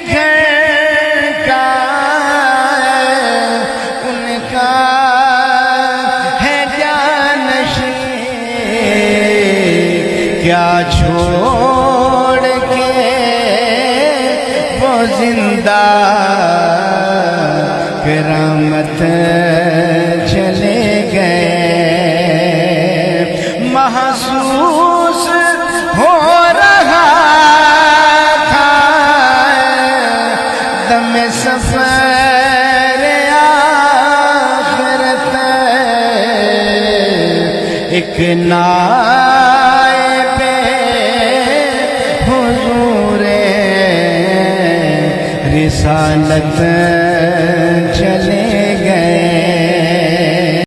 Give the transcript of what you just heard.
گھر کا ان کا ہے جانشین، کیا چھوڑ کے وہ زندہ کرامت چلے گئے۔ محسوس ہو رہا تھا دم سفر آخرت، ایک نائب حضور رسالت